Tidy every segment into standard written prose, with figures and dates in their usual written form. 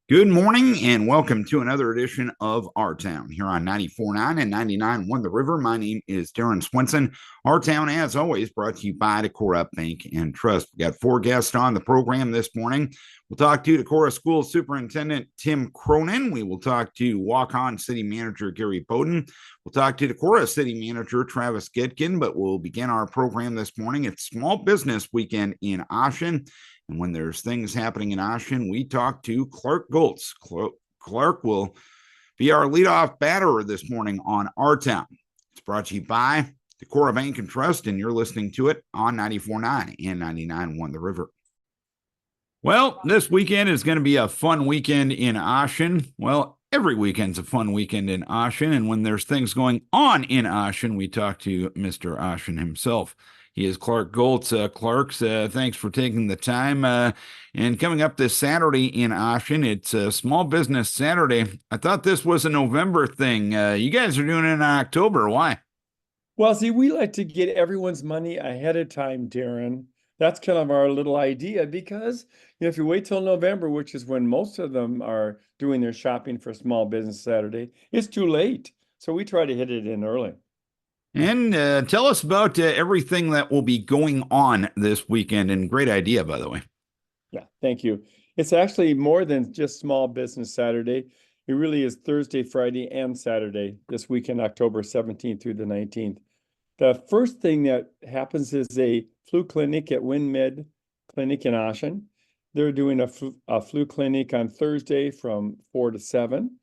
Good morning and welcome to another edition of Our Town here on 94.9 and 99.1 The River. My name is Darren Swenson. Our Town, as always, brought to you by Decorah Bank and Trust. We got four guests on the program this morning. We'll talk to Decorah School Superintendent Tim Cronin. We will talk to Waukon City Manager Gary Boden. We'll talk to Decorah City Manager Travis Goedken, but we'll begin our program this morning. It's Small Business Weekend in Ossian. And when there's things happening in Ossian, we talk to Clark Goltz. Clark will be our leadoff batter this morning on Our Town. It's brought to you by Decorah Bank and Trust, and you're listening to it on 94.9 and 99.1 The River. Well, this weekend is going to be a fun weekend in Ossian. Well, every weekend's a fun weekend in Ossian, and when there's things going on in Ossian, we talk to Mr. Ossian himself. He is Clark Goltz. Clark, thanks for taking the time. And coming up this Saturday in Ossian, it's Small Business Saturday. I thought this was a November thing. You guys are doing it in October. Why? Well, see, we like to get everyone's money ahead of time, Darren. That's kind of our little idea because, if you wait till November, which is when most of them are doing their shopping for Small Business Saturday, it's too late. So we try to hit it in early. And tell us about everything that will be going on this weekend. And great idea, by the way. Yeah, thank you. It's actually more than just Small Business Saturday. It really is Thursday, Friday, and Saturday this weekend, October 17th through the 19th. The first thing that happens is a flu clinic at WinMed Clinic in Ossian. They're doing a flu clinic on Thursday from 4 to 7.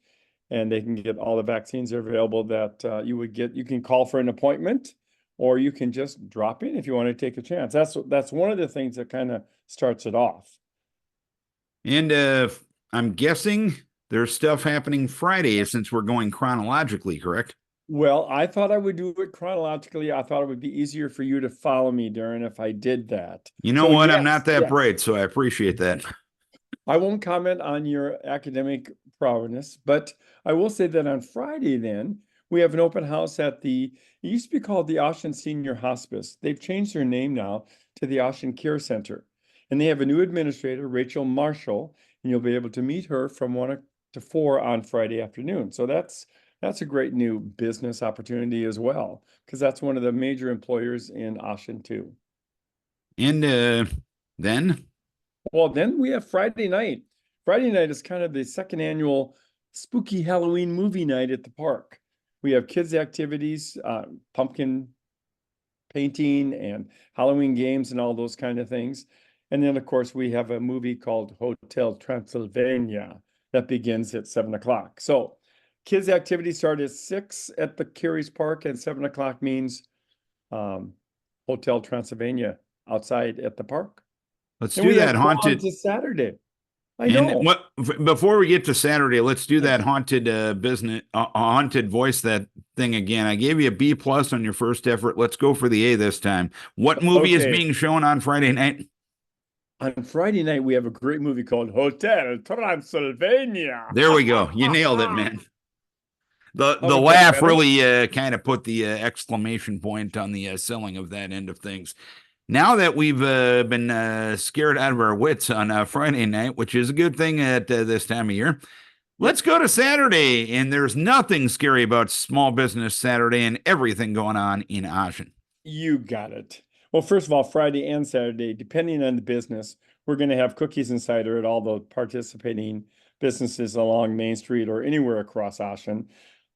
And they can get all the vaccines available that you would get. You can call for an appointment, or you can just drop in if you want to take a chance. That's one of the things that kind of starts it off. And I'm guessing there's stuff happening Friday since we're going chronologically, correct? Well, I thought I would do it chronologically. I thought it would be easier for you to follow me, Darren, if I did that. You know So what? yes, I'm not that bright, so I appreciate that. I won't comment on your academic prowess, but I will say that on Friday, then, we have an open house at it used to be called the Ossian Senior Hospice. They've changed their name now to the Ossian Care Center. And they have a new administrator, Rachel Marshall, and you'll be able to meet her from 1 to 4 on Friday afternoon. So that's a great new business opportunity as well, because that's one of the major employers in Ossian too. And then? Well, then we have Friday night. Friday night is kind of the second annual spooky Halloween movie night at the park. We have kids' activities, pumpkin painting and Halloween games and all those kind of things. And then, of course, we have a movie called Hotel Transylvania that begins at 7 o'clock. So kids' activities start at 6 at the Carey's Park, and 7 o'clock means Hotel Transylvania outside at the park. Let's do that haunted to Saturday. I know. Before we get to Saturday, let's do that haunted business, haunted voice that thing again. I gave you a B+ on your first effort. Let's go for the A this time. What movie is being shown on Friday night? On Friday night, we have a great movie called Hotel Transylvania. There we go. You nailed it, man. The laugh really kind of put the exclamation point on the selling of that end of things. Now that we've been scared out of our wits on Friday night, which is a good thing at this time of year, let's go to Saturday. And there's nothing scary about Small Business Saturday and everything going on in Ossian. You got it. Well, first of all, Friday and Saturday, depending on the business, we're going to have cookies and cider at all the participating businesses along Main Street or anywhere across Ossian.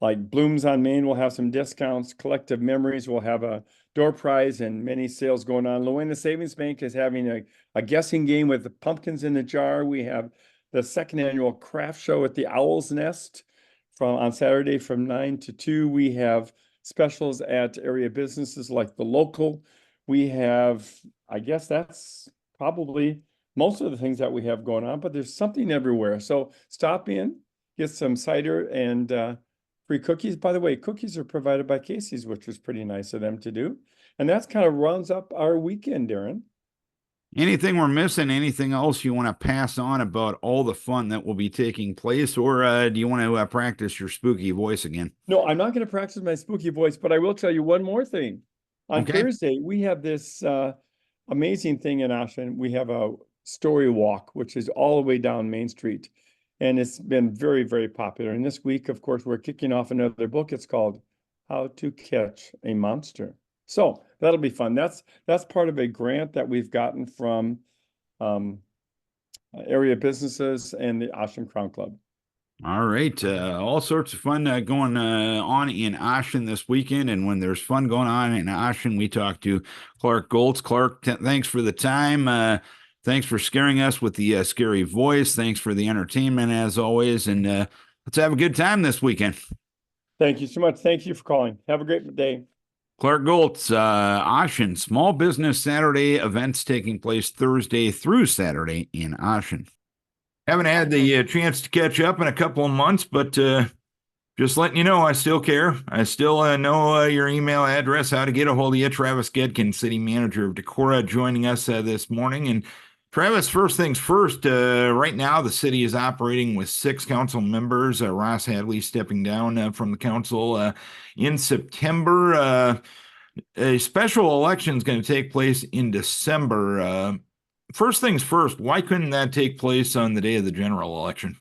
Like Blooms on Main will have some discounts. Collective Memories will have a door prize and many sales going on. Luena Savings Bank is having a guessing game with the pumpkins in the jar. We have the second annual craft show at the Owl's Nest on Saturday from 9 to 2. We have specials at area businesses like the Local. We have, I guess that's probably most of the things that we have going on, but there's something everywhere. So stop in, get some cider and free cookies. By the way, cookies are provided by Casey's, which was pretty nice of them to do. And that's kind of rounds up our weekend, Darren. Anything we're missing? Anything else you want to pass on about all the fun that will be taking place? Or do you want to practice your spooky voice again? No, I'm not going to practice my spooky voice, but I will tell you one more thing. On Thursday, we have this amazing thing in Ossian. We have a story walk, which is all the way down Main Street. and it's been very, very popular. And this week, of course, we're kicking off another book. It's called How to Catch a Monster. So that'll be fun. That's part of a grant that we've gotten from area businesses and the Ossian Crown Club. All right. All sorts of fun going on in Ossian this weekend. And when there's fun going on in Ossian, we talk to Clark Goltz. Clark, thanks for the time. Thanks for scaring us with the scary voice. Thanks for the entertainment, as always. And let's have a good time this weekend. Thank you so much. Thank you for calling. Have a great day. Clark Goltz, Ossian, Small Business Saturday events taking place Thursday through Saturday in Ossian. Haven't had the chance to catch up in a couple of months, but just letting you know, I still care. I still know your email address, how to get a hold of you. Travis Goedken, City Manager of Decorah, joining us this morning. And Travis, first things first, right now the city is operating with 6 council members. Ross Hadley stepping down from the council in September. A special election is going to take place in December. First things first, why couldn't that take place on the day of the general election?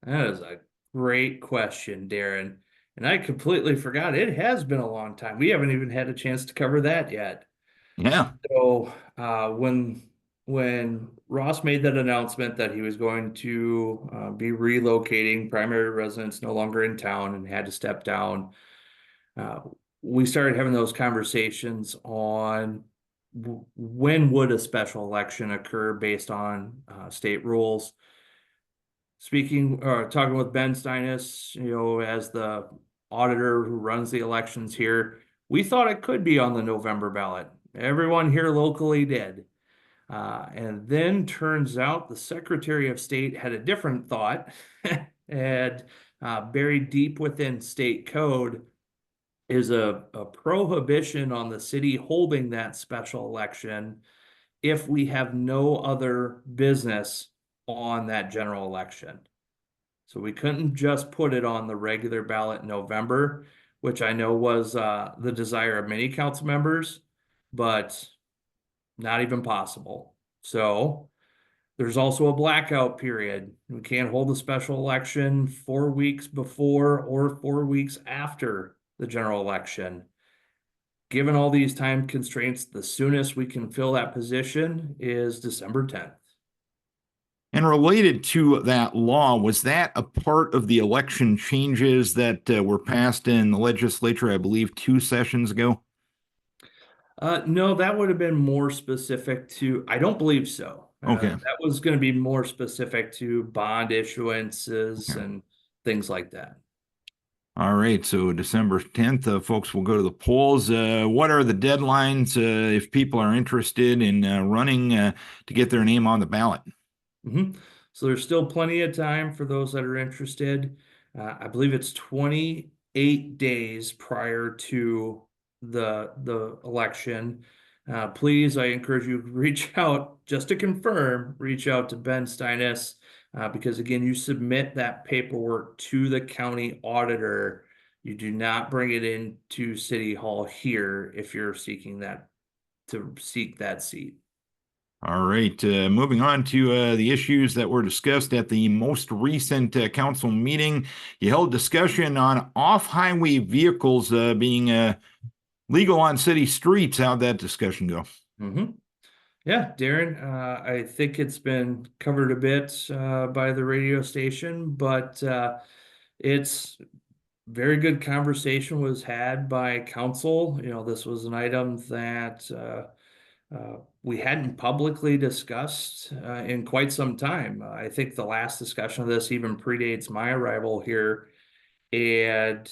That is a great question, Darren. And I completely forgot. It has been a long time. We haven't even had a chance to cover that yet. Yeah. So when Ross made that announcement that he was going to be relocating, primary residence no longer in town, and had to step down, we started having those conversations on when would a special election occur based on state rules. Talking with Ben Steinis, as the auditor who runs the elections here, we thought it could be on the November ballot. Everyone here locally did. And then turns out the Secretary of State had a different thought. And buried deep within state code is a prohibition on the city holding that special election if we have no other business on that general election. So we couldn't just put it on the regular ballot in November, which I know was the desire of many council members, but not even possible. So there's also a blackout period. We can't hold a special election 4 weeks before or 4 weeks after the general election. Given all these time constraints, the soonest we can fill that position is December 10th. And related to that law, was that a part of the election changes that were passed in the legislature, I believe, 2 sessions ago? No, that would have been more specific to, I don't believe so. Okay. That was going to be more specific to bond issuances and things like that. All right, so December 10th, folks will go to the polls. What are the deadlines if people are interested in running to get their name on the ballot? So there's still plenty of time for those that are interested. I believe it's 28 days prior to the election. Please, I encourage you to reach out just to confirm, reach out to Ben Steinis. Because again, you submit that paperwork to the county auditor. You do not bring it into City Hall here if you're seeking that seat. All right, moving on to the issues that were discussed at the most recent council meeting. You held discussion on off-highway vehicles being legal on city streets. How'd that discussion go? Yeah, Darren, I think it's been covered a bit by the radio station, but it's very good conversation was had by council. This was an item that we hadn't publicly discussed in quite some time. I think the last discussion of this even predates my arrival here, and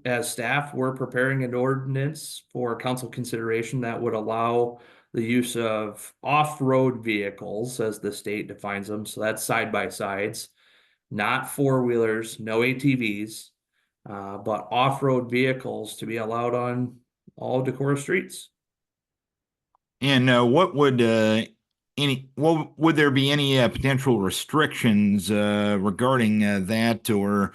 as staff, we're preparing an ordinance for council consideration that would allow the use of off-road vehicles as the state defines them. So that's side-by-sides, not four-wheelers, no ATVs, but off-road vehicles to be allowed on all Decorah streets. And would there be any potential restrictions regarding that, or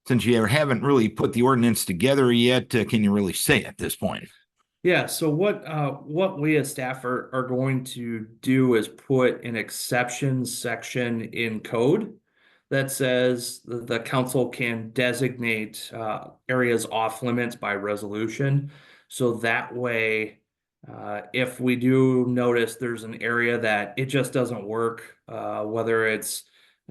since you haven't really put the ordinance together yet, can you really say at this point? Yeah, so what we as staff are going to do is put an exceptions section in code that says the council can designate areas off limits by resolution. So that way, if we do notice there's an area that it just doesn't work, whether it's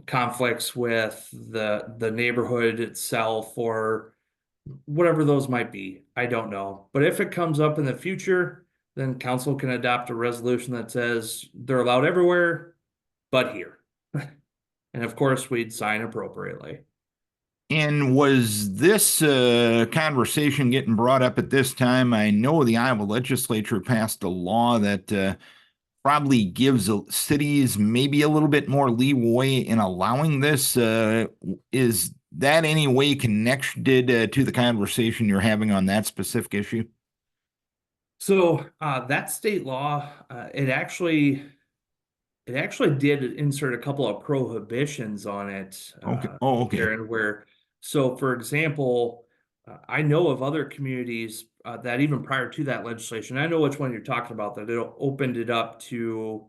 conflicts with the neighborhood itself or whatever those might be, I don't know. But if it comes up in the future, then council can adopt a resolution that says they're allowed everywhere but here. And of course, we'd sign appropriately. And was this conversation getting brought up at this time? I know the Iowa legislature passed a law that probably gives cities maybe a little bit more leeway in allowing this. Is that any way connected to the conversation you're having on that specific issue? So that state law, it actually did insert a couple of prohibitions on it. Okay. Oh, okay. Aaron, so for example, I know of other communities that even prior to that legislation, I know which one you're talking about, that it opened it up to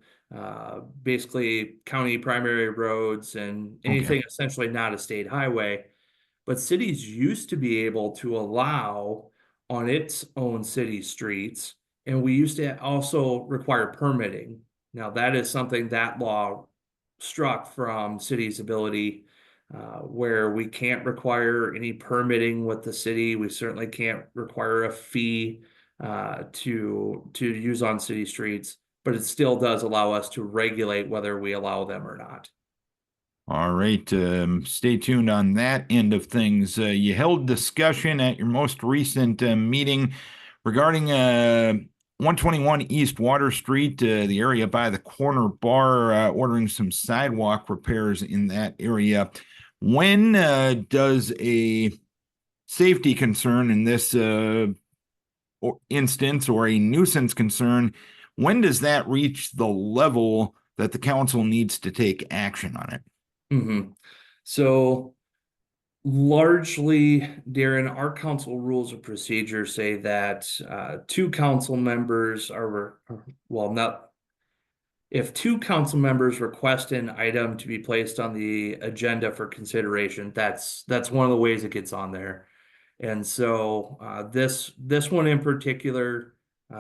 basically county primary roads and anything essentially not a state highway. But cities used to be able to allow on its own city streets, and we used to also require permitting. Now, that is something that law struck from cities' ability, where we can't require any permitting with the city. We certainly can't require a fee to use on city streets, but it still does allow us to regulate whether we allow them or not. All right. Stay tuned on that end of things. You held discussion at your most recent meeting regarding 121 East Water Street, the area by the corner bar, ordering some sidewalk repairs in that area. When does a safety concern in this instance or a nuisance concern, when does that reach the level that the council needs to take action on it? Mm-hmm. So largely, Darren, our council rules of procedure say that two council members are, well, not, if two council members request an item to be placed on the agenda for consideration, that's one of the ways it gets on there. And so this one in particular,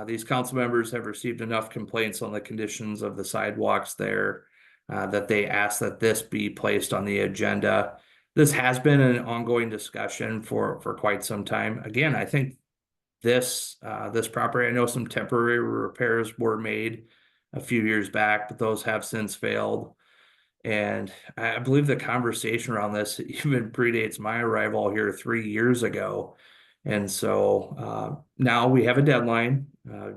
these council members have received enough complaints on the conditions of the sidewalks there that they asked that this be placed on the agenda. This has been an ongoing discussion for quite some time. Again, I think this property, I know some temporary repairs were made a few years back, but those have since failed. And I believe the conversation around this even predates my arrival here 3 years ago. And so now we have a deadline,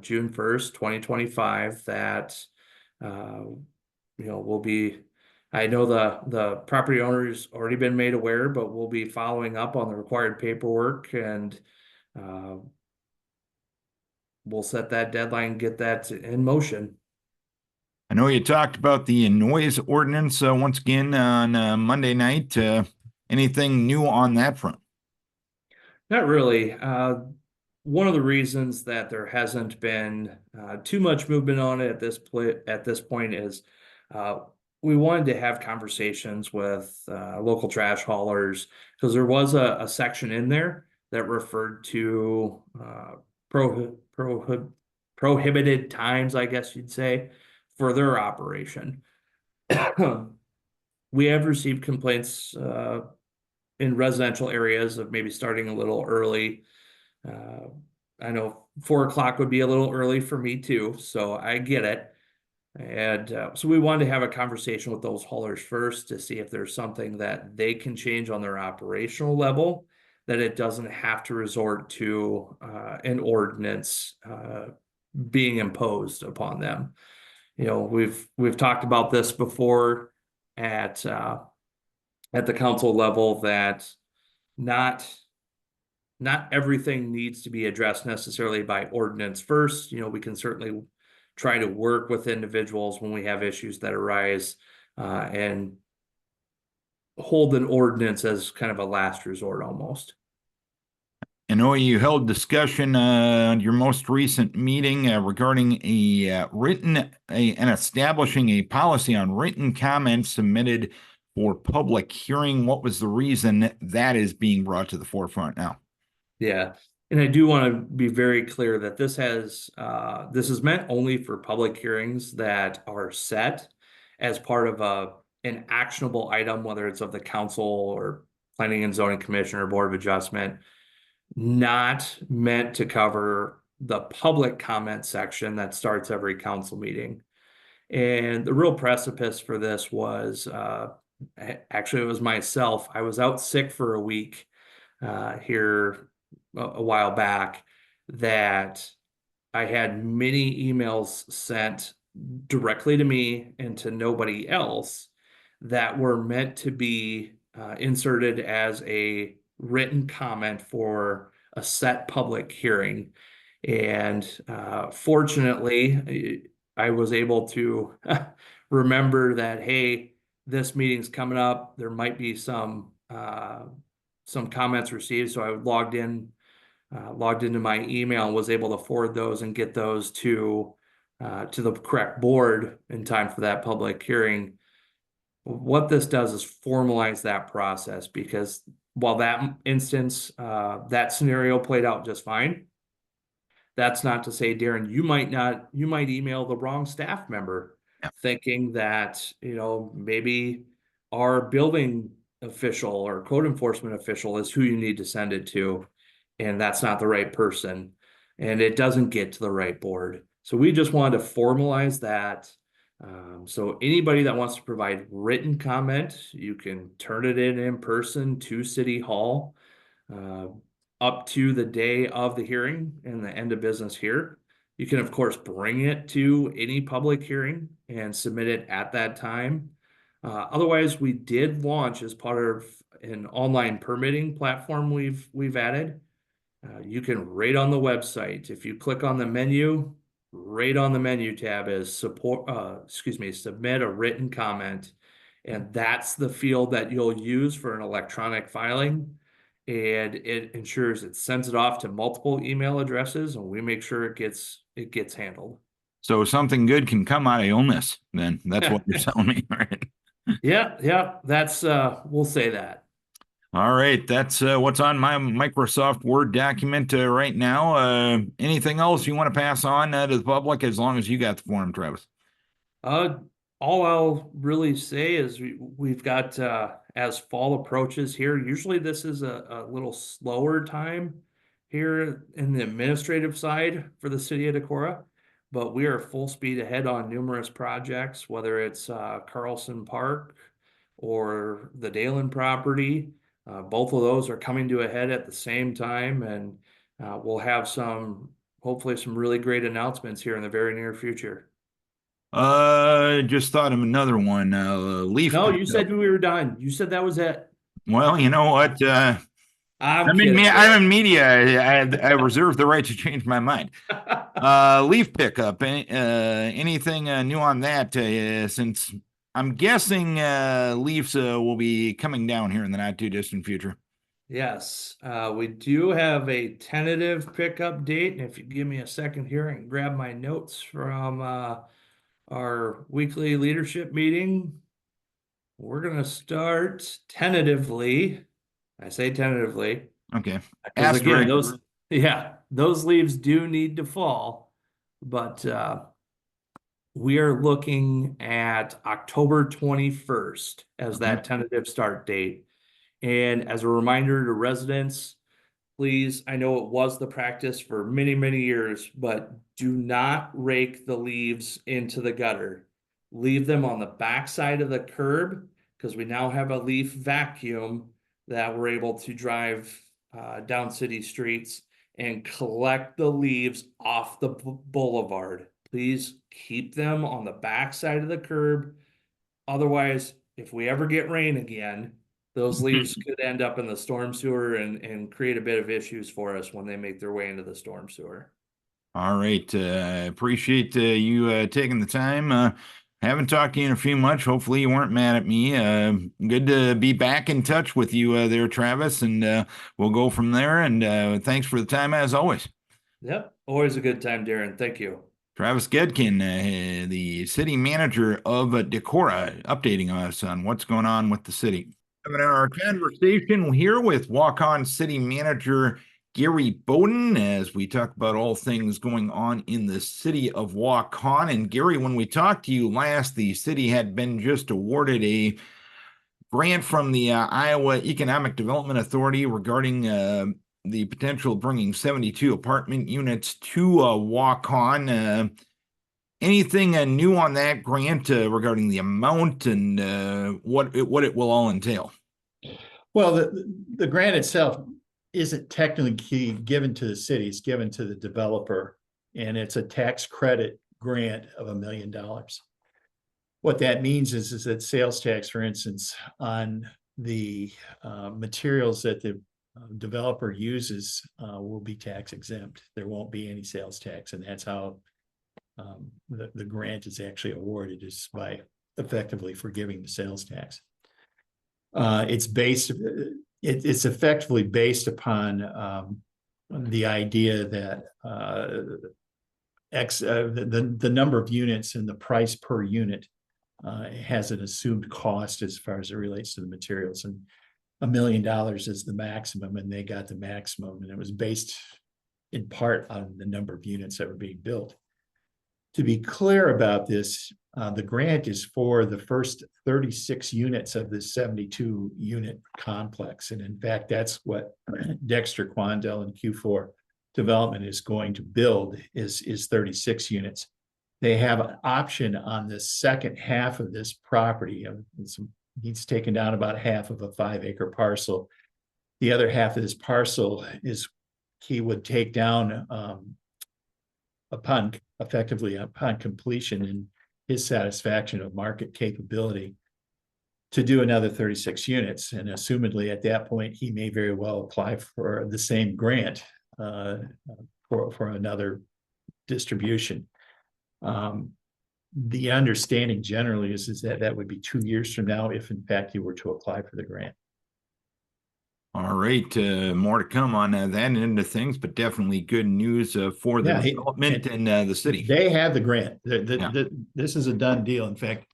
June 1st, 2025, that we'll be, I know the property owner's already been made aware, but we'll be following up on the required paperwork, and we'll set that deadline, get that in motion. I know you talked about the noise ordinance once again on Monday night. Anything new on that front? Not really. One of the reasons that there hasn't been too much movement on it at this point is we wanted to have conversations with local trash haulers, because there was a section in there that referred to prohibited times, I guess you'd say, for their operation. We have received complaints in residential areas of maybe starting a little early. I know 4 o'clock would be a little early for me too, so I get it. And so we wanted to have a conversation with those haulers first to see if there's something that they can change on their operational level, that it doesn't have to resort to an ordinance being imposed upon them. We've talked about this before at the council level, that not everything needs to be addressed necessarily by ordinance first. We can certainly try to work with individuals when we have issues that arise and hold an ordinance as kind of a last resort almost. I know you held discussion on your most recent meeting regarding and establishing a policy on written comments submitted for public hearing. What was the reason that is being brought to the forefront now? Yeah, and I do want to be very clear that this is meant only for public hearings that are set as part of an actionable item, whether it's of the council or planning and zoning commission or board of adjustment, not meant to cover the public comment section that starts every council meeting. And the real precipice for this was actually it was myself. I was out sick for a week here a while back, that I had many emails sent directly to me and to nobody else that were meant to be inserted as a written comment for a set public hearing. And fortunately, I was able to remember that, hey, this meeting's coming up. There might be some comments received. So I logged into my email and was able to forward those and get those to the correct board in time for that public hearing. What this does is formalize that process, because while that instance, that scenario played out just fine, that's not to say, Darren, you might email the wrong staff member, thinking that, maybe our building official or code enforcement official is who you need to send it to, and that's not the right person, and it doesn't get to the right board. So we just wanted to formalize that. So anybody that wants to provide written comment, you can turn it in person to City Hall up to the day of the hearing and the end of business here. You can, of course, bring it to any public hearing and submit it at that time. Otherwise, we did launch, as part of an online permitting platform we've added. You can rate on the website. If you click on the menu, right on the menu tab is submit a written comment. And that's the field that you'll use for an electronic filing. And it ensures it sends it off to multiple email addresses, and we make sure it gets handled. So something good can come out of illness, then. That's what you're telling me, right? Yeah, that's we'll say that. All right, that's what's on my Microsoft Word document right now. Anything else you want to pass on to the public, as long as you got the form, Travis? All I'll really say is we've got, as fall approaches here, usually this is a little slower time here in the administrative side for the city of Decorah, but we are full speed ahead on numerous projects, whether it's Carlson Park or the Dalen property. Both of those are coming to a head at the same time, and we'll have hopefully some really great announcements here in the very near future. Just thought of another one. Leaf. No, you said we were done. You said that was it. Well, you know what? I'm kidding. I'm in media. I reserve the right to change my mind. Leaf pickup. Anything new on that? Since I'm guessing leaves will be coming down here in the not too distant future. Yes, we do have a tentative pickup date, and if you give me a second here, I can grab my notes from our weekly leadership meeting. We're gonna start tentatively. I say tentatively. Okay. Because again, those leaves do need to fall, but we are looking at October 21st as that tentative start date. And as a reminder to residents, please, I know it was the practice for many, many years, but do not rake the leaves into the gutter. Leave them on the back side of the curb, because we now have a leaf vacuum that we're able to drive down city streets and collect the leaves off the boulevard. Please keep them on the back side of the curb. Otherwise, if we ever get rain again, those leaves could end up in the storm sewer and create a bit of issues for us when they make their way into the storm sewer. All right. Appreciate you taking the time. Haven't talked to you in a few months. Hopefully you weren't mad at me. Good to be back in touch with you there, Travis, and we'll go from there. And thanks for the time as always. Yep. Always a good time, Darren. Thank you. Travis Goedken, the city manager of Decorah, updating us on what's going on with the city. Having our conversation here with Waukon City Manager Gary Boden as we talk about all things going on in the city of Waukon. And Gary, when we talked to you last, the city had been just awarded a grant from the Iowa Economic Development Authority regarding the potential of bringing 72 apartment units to Waukon. Anything new on that grant regarding the amount and what it will all entail? Well, the grant itself isn't technically given to the city, it's given to the developer, and it's a tax credit grant of $1 million. What that means is that sales tax, for instance, on the materials that the developer uses will be tax exempt. There won't be any sales tax, and that's how the grant is actually awarded, is by effectively forgiving the sales tax. It's effectively based upon the idea that the number of units and the price per unit has an assumed cost as far as it relates to the materials, and $1 million is the maximum, and they got the maximum, and it was based in part on the number of units that were being built. To be clear about this, the grant is for the first 36 units of this 72 unit complex. And in fact, that's what Dexter, Quandel, and Q4 Development is going to build is 36 units. They have an option on the second half of this property. He's taken down about half of a 5-acre parcel. The other half of this parcel is he would take down upon completion and his satisfaction of market capability to do another 36 units. And assumedly at that point, he may very well apply for the same grant for another distribution. The understanding generally is that that would be 2 years from now, if in fact you were to apply for the grant. All right, more to come on that end of things, but definitely good news for the development and the city. They have the grant. This is a done deal. In fact,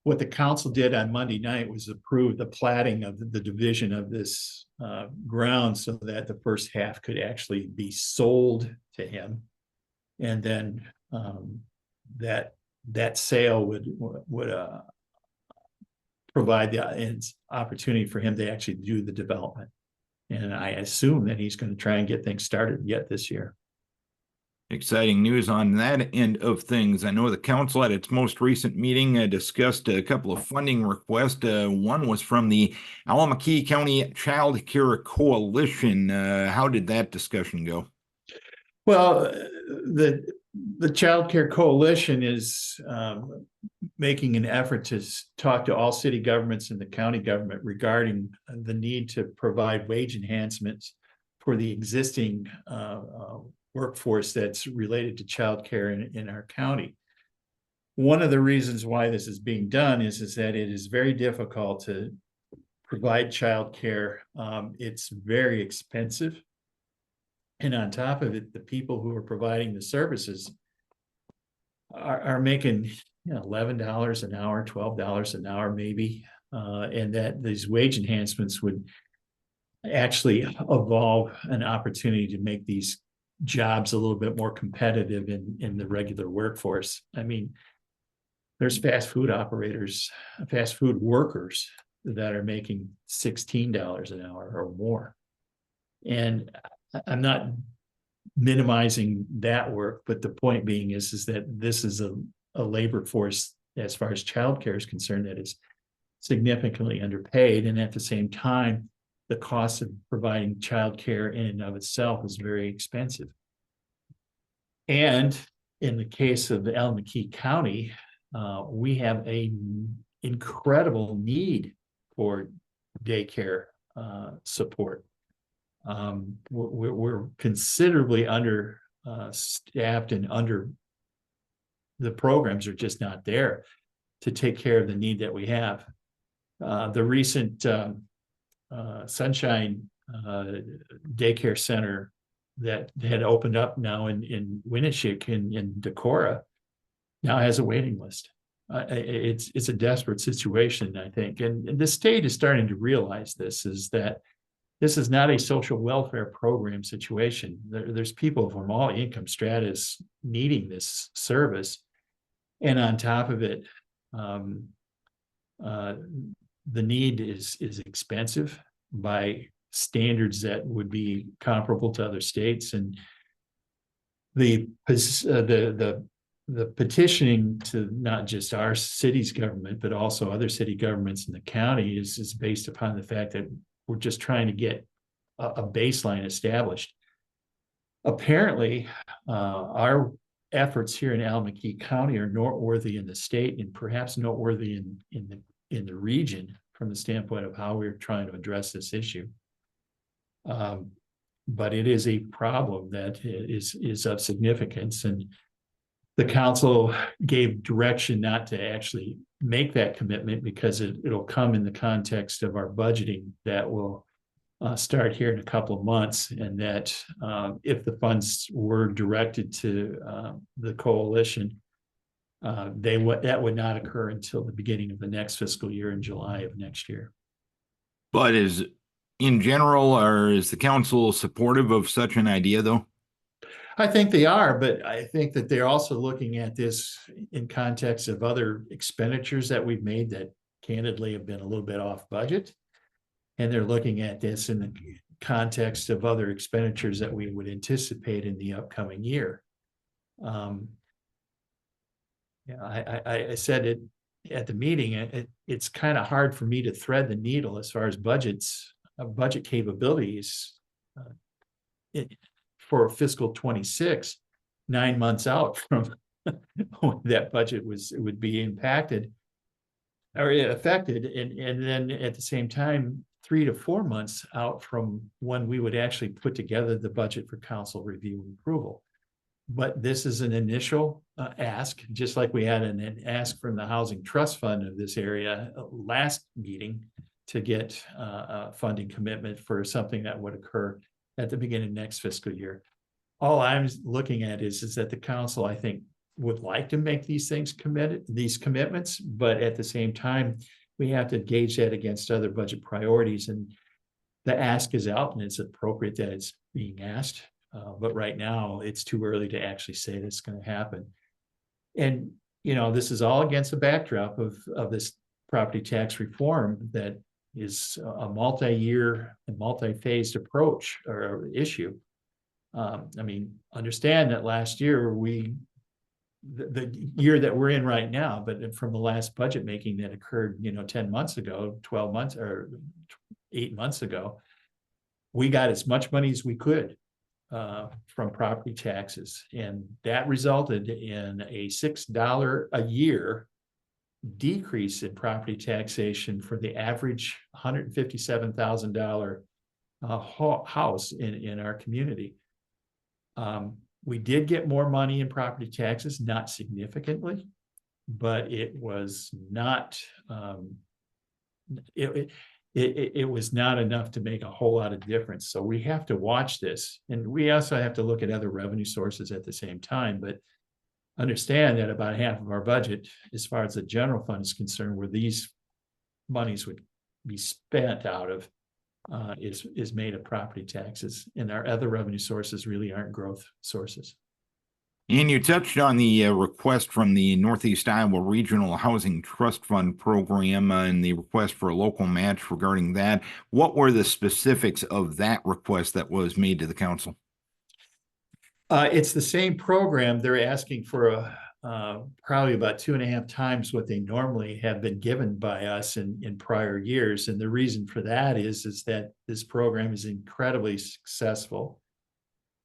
what the council did on Monday night was approve the platting of the division of this ground so that the first half could actually be sold to him, and then that sale would provide the opportunity for him to actually do the development. And I assume that he's going to try and get things started yet this year. Exciting news on that end of things. I know the council at its most recent meeting discussed a couple of funding requests. One was from the Alameda County Child Care Coalition. How did that discussion go? Well, the Child Care Coalition is making an effort to talk to all city governments and the county government regarding the need to provide wage enhancements for the existing workforce that's related to childcare in our county. One of the reasons why this is being done is that it is very difficult to provide childcare. It's very expensive. And on top of it, the people who are providing the services are making $11 an hour, $12 an hour maybe, and that these wage enhancements would actually evolve an opportunity to make these jobs a little bit more competitive in the regular workforce. I mean, there's fast food operators, fast food workers that are making $16 an hour or more. And I'm not minimizing that work, but the point being is that this is a labor force, as far as childcare is concerned, that is significantly underpaid. And at the same time, the cost of providing childcare in and of itself is very expensive. And in the case of the Alameda County, we have an incredible need for daycare support. We're considerably under staffed, and the programs are just not there. to take care of the need that we have. The recent Sunshine daycare center that had opened up now in Winneshiek in Decorah now has a waiting list. It's a desperate situation, I think, and the state is starting to realize this, is that this is not a social welfare program situation. There's people from all income stratas needing this service, and on top of it, the need is expensive by standards that would be comparable to other states, and the petitioning to not just our city's government, but also other city governments in the county is based upon the fact that we're just trying to get a baseline established. Apparently, our efforts here in Alameda County are noteworthy in the state, and perhaps noteworthy in the region from the standpoint of how we're trying to address this issue. But it is a problem that is of significance, and the council gave direction not to actually make that commitment because it'll come in the context of our budgeting that will start here in a couple of months, and that if the funds were directed to the coalition, that would not occur until the beginning of the next fiscal year in July of next year. But in general, or is the council supportive of such an idea, though? I think they are, but I think that they're also looking at this in context of other expenditures that we've made that candidly have been a little bit off budget. And they're looking at this in the context of other expenditures that we would anticipate in the upcoming year. I said it at the meeting, it's kind of hard for me to thread the needle as far as budget capabilities for fiscal 26, 9 months out from when that budget would be impacted or affected, and then at the same time 3 to 4 months out from when we would actually put together the budget for council review and approval. But this is an initial ask, just like we had an ask from the Housing Trust Fund of this area last meeting to get a funding commitment for something that would occur at the beginning of next fiscal year. All I'm looking at is that the council, I think, would like to make these commitments, but at the same time, we have to gauge that against other budget priorities. And the ask is out, and it's appropriate that it's being asked. But right now, it's too early to actually say that's going to happen. And, this is all against the backdrop of this property tax reform that is a multi-year and multi-phased approach or issue. Understand that last year the year that we're in right now, but from the last budget making that occurred, 10 months ago, 12 months or 8 months ago, we got as much money as we could from property taxes. And that resulted in a $6 a year decrease in property taxation for the average $157,000 house in our community. We did get more money in property taxes, not significantly, but it was not it was not enough to make a whole lot of difference. So we have to watch this, and we also have to look at other revenue sources at the same time. But understand that about half of our budget, as far as the general fund is concerned, where these monies would be spent out of, is made of property taxes, and our other revenue sources really aren't growth sources. And you touched on the request from the Northeast Iowa Regional Housing Trust Fund program and the request for a local match regarding that. What were the specifics of that request that was made to the council? It's the same program. They're asking for probably about 2.5 times what they normally have been given by us in prior years. And the reason for that is that this program is incredibly successful.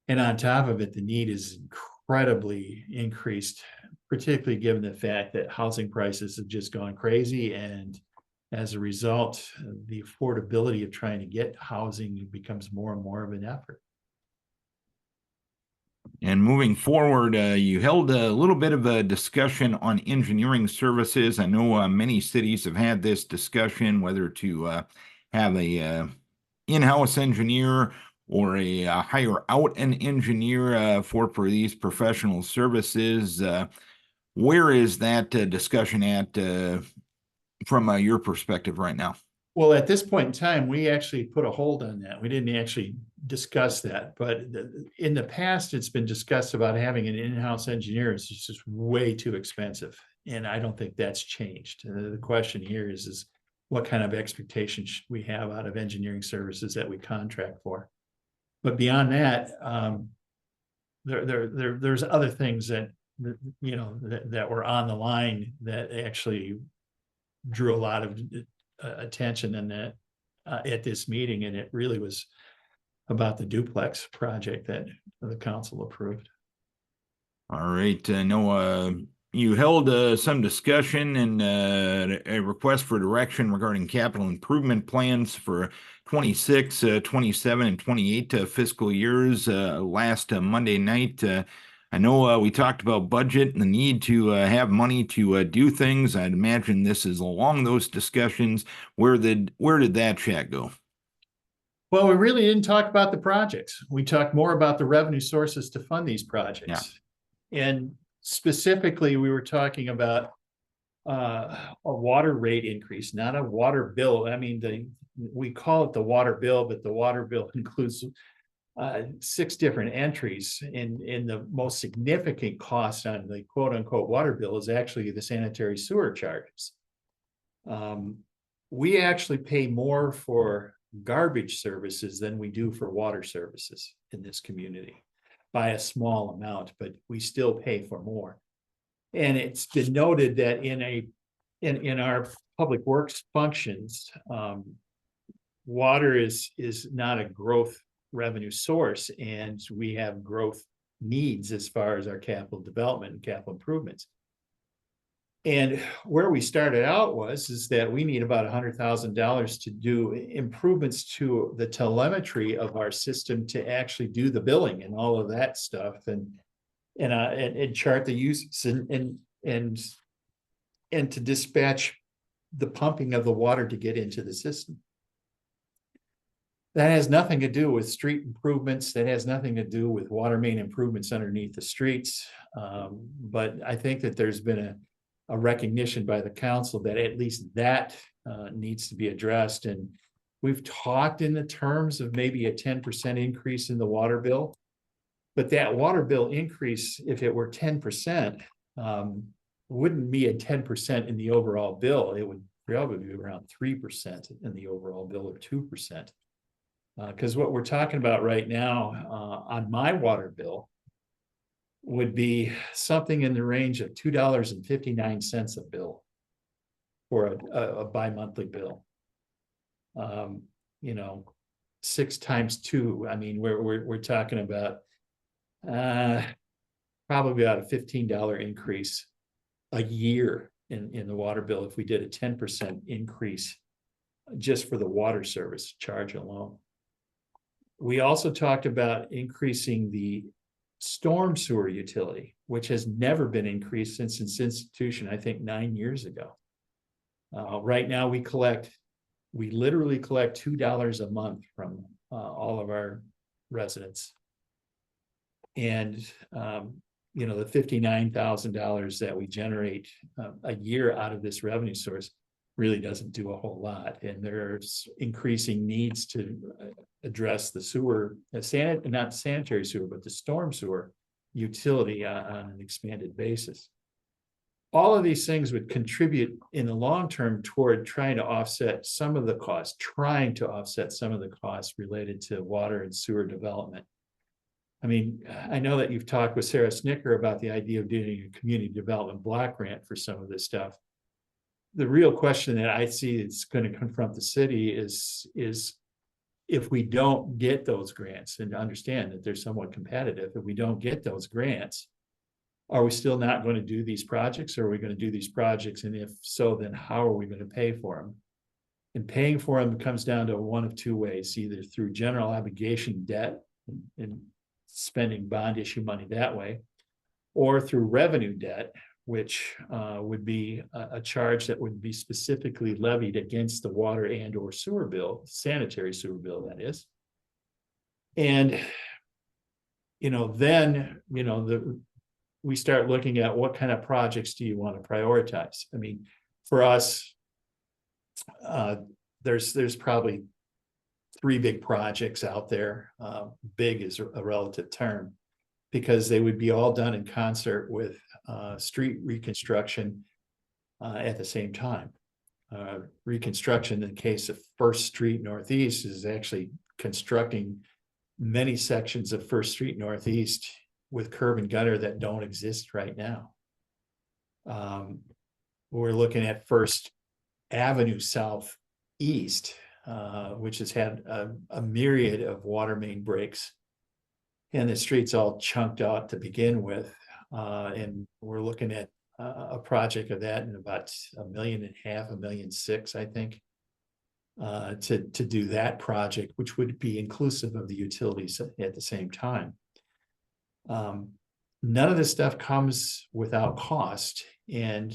And on top of it, the need is incredibly increased, particularly given the fact that housing prices have just gone crazy. And as a result, the affordability of trying to get housing becomes more and more of an effort. And moving forward, you held a little bit of a discussion on engineering services. I know many cities have had this discussion, whether to have a in-house engineer or a hire out an engineer for these professional services. Where is that discussion at from your perspective right now? Well, at this point in time, we actually put a hold on that. We didn't actually discuss that, but in the past, it's been discussed about having an in-house engineer. It's just way too expensive. And I don't think that's changed. The question here is what kind of expectations we have out of engineering services that we contract for. But beyond that, there's other things that were on the line that actually drew a lot of attention in that at this meeting, and it really was about the duplex project that the council approved. All right, Noah, you held some discussion and a request for direction regarding capital improvement plans for 26, 27, and 28 fiscal years last Monday night. I know we talked about budget and the need to have money to do things. I'd imagine this is along those discussions. Where did that chat go? Well, we really didn't talk about the projects. We talked more about the revenue sources to fund these projects. Yeah. And specifically, we were talking about a water rate increase, not a water bill. I mean, we call it the water bill, but the water bill includes 6 different entries, and the most significant cost on the quote unquote water bill is actually the sanitary sewer charges. We actually pay more for garbage services than we do for water services in this community by a small amount, but we still pay for more. And it's been noted that in our public works functions, water is not a growth revenue source, and we have growth needs as far as our capital development and capital improvements. And where we started out is that we need about $100,000 to do improvements to the telemetry of our system to actually do the billing and all of that stuff, and chart the uses and to dispatch the pumping of the water to get into the system. That has nothing to do with street improvements. That has nothing to do with water main improvements underneath the streets. But I think that there's been a recognition by the council that at least that needs to be addressed. And we've talked in the terms of maybe a 10% increase in the water bill. But that water bill increase, if it were 10%, wouldn't be a 10% in the overall bill. It would probably be around 3% in the overall bill, or 2%. Because what we're talking about right now on my water bill would be something in the range of $2.59 a bill for a bi-monthly bill. 6 times 2. I mean, we're talking about probably about a $15 increase a year in the water bill if we did a 10% increase just for the water service charge alone. We also talked about increasing the storm sewer utility, which has never been increased since its institution, I think 9 years ago. Right now we literally collect $2 a month from all of our residents. And, the $59,000 that we generate a year out of this revenue source really doesn't do a whole lot. And there's increasing needs to address the sewer, not sanitary sewer, but the storm sewer utility on an expanded basis. All of these things would contribute in the long term toward trying to offset some of the costs related to water and sewer development. I mean, I know that you've talked with Sarah Snicker about the idea of doing a community development block grant for some of this stuff. The real question that I see that's going to confront the city is if we don't get those grants, and to understand that they're somewhat competitive, if we don't get those grants, are we still not going to do these projects, or are we going to do these projects? And if so, then how are we going to pay for them? And paying for them comes down to one of 2 ways, either through general obligation debt, and spending bond issue money that way, or through revenue debt, which would be a charge that would be specifically levied against the water and or sewer bill, sanitary sewer bill, that is. And, then, we start looking at what kind of projects do you want to prioritize? I mean, for us, there's probably 3 big projects out there. Big is a relative term, because they would be all done in concert with street reconstruction at the same time. Reconstruction in the case of First Street Northeast is actually constructing many sections of First Street Northeast with curb and gutter that don't exist right now. We're looking at First Avenue Southeast, which has had a myriad of water main breaks, and the street's all chunked out to begin with. And we're looking at a project of that in about $1.5 million, $1.6 million, I think, to do that project, which would be inclusive of the utilities at the same time. None of this stuff comes without cost. And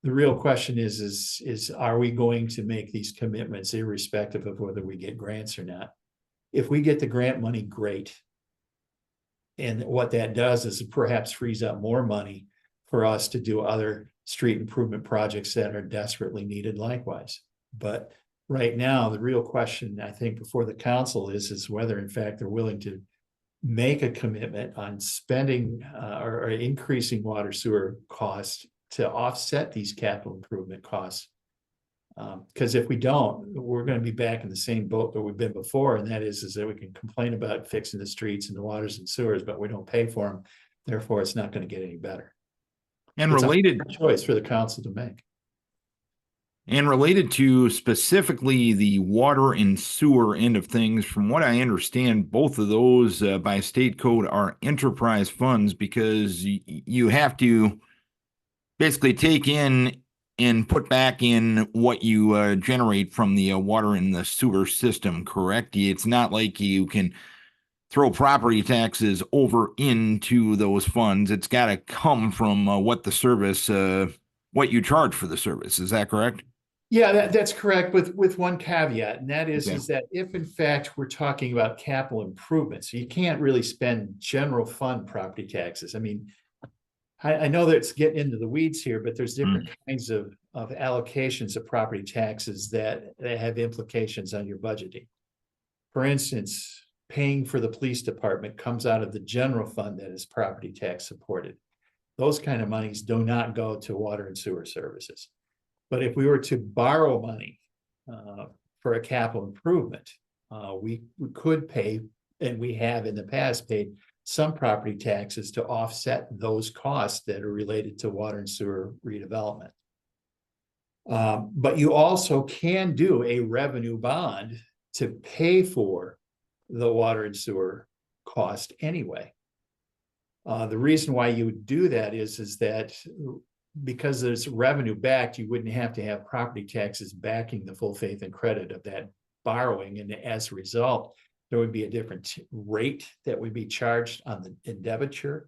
the real question is are we going to make these commitments irrespective of whether we get grants or not? If we get the grant money, great. And what that does is it perhaps frees up more money for us to do other street improvement projects that are desperately needed likewise. But right now, the real question, I think, before the council is whether, in fact, they're willing to make a commitment on spending or increasing water sewer costs to offset these capital improvement costs. Because if we don't, we're going to be back in the same boat that we've been before, and that is that we can complain about fixing the streets and the waters and sewers, but we don't pay for them. Therefore, it's not going to get any better. And it's related a choice for the council to make. And related to specifically the water and sewer end of things, from what I understand, both of those by state code are enterprise funds, because you have to basically take in and put back in what you generate from the water and the sewer system, correct? It's not like you can throw property taxes over into those funds. It's got to come from what the service, what you charge for the service. Is that correct? Yeah, that's correct, with one caveat, and that is that if in fact we're talking about capital improvements, so you can't really spend general fund property taxes. I mean, I know that it's getting into the weeds here, but there's different kinds of allocations of property taxes that have implications on your budgeting. For instance, paying for the police department comes out of the general fund that is property tax supported. Those kind of monies do not go to water and sewer services. But if we were to borrow money for a capital improvement, we could pay, and we have in the past paid, some property taxes to offset those costs that are related to water and sewer redevelopment. But you also can do a revenue bond to pay for the water and sewer cost anyway. The reason why you would do that is that because there's revenue backed, you wouldn't have to have property taxes backing the full faith and credit of that borrowing. And as a result, there would be a different rate that would be charged on the indebiture.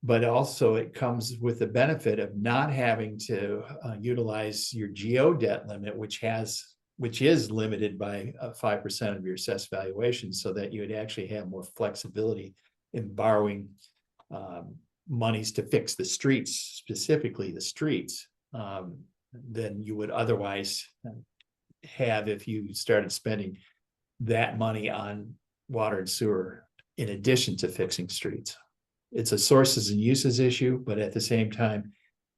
But also it comes with the benefit of not having to utilize your GO debt limit, which is limited by 5% of your assessed valuation, so that you would actually have more flexibility in borrowing monies to fix the streets, specifically the streets, than you would otherwise have if you started spending that money on water and sewer in addition to fixing streets. It's a sources and uses issue, but at the same time,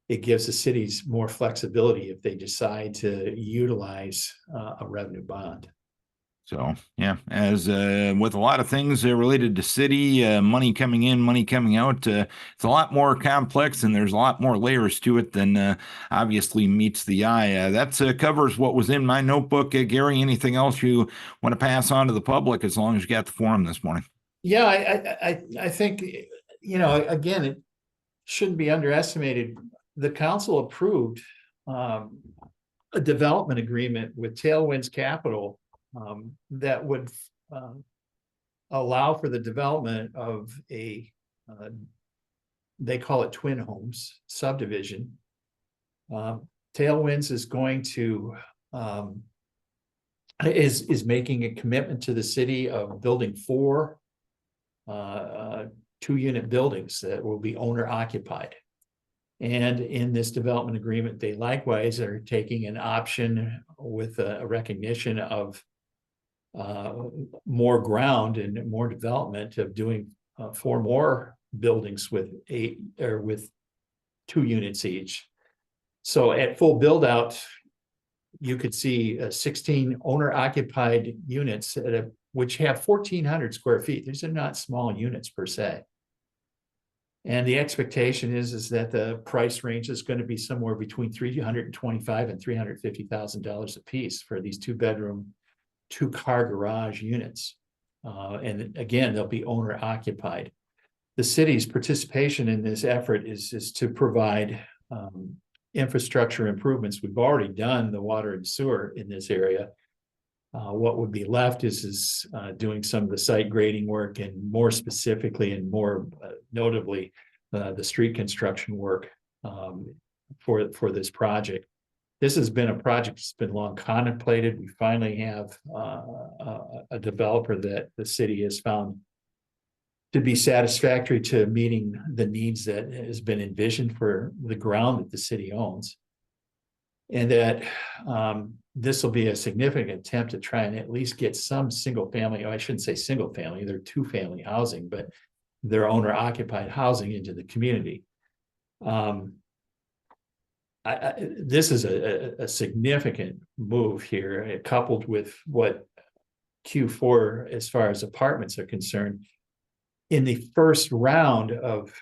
it gives the cities more flexibility if they decide to utilize a revenue bond. So, yeah, as with a lot of things related to city, money coming in, money coming out, it's a lot more complex, and there's a lot more layers to it than obviously meets the eye. That covers what was in my notebook. Gary, anything else you want to pass on to the public, as long as you got the forum this morning? Yeah, I think, again, it shouldn't be underestimated. The council approved a development agreement with Tailwinds Capital that would allow for the development of they call it twin homes subdivision. Tailwinds is going to is making a commitment to the city of building 4 2-unit buildings that will be owner occupied. And in this development agreement, they likewise are taking an option with a recognition of more ground and more development of doing 4 more buildings with 2 units each. So at full build out, you could see 16 owner occupied units which have 1,400 square feet. These are not small units per se. And the expectation is that the price range is going to be somewhere between $325,000 and $350,000 a piece for these 2-bedroom, 2-car garage units. And again, they'll be owner occupied. The city's participation in this effort is to provide infrastructure improvements. We've already done the water and sewer in this area. What would be left is doing some of the site grading work, and more specifically and more notably, the street construction work for this project. This has been a project that's been long contemplated. We finally have a developer that the city has found to be satisfactory to meeting the needs that has been envisioned for the ground that the city owns. And that this will be a significant attempt to try and at least get some single family, I shouldn't say single family, they're 2-family housing, but they're owner occupied housing into the community. This is a significant move here, coupled with what Q4 as far as apartments are concerned. In the first round of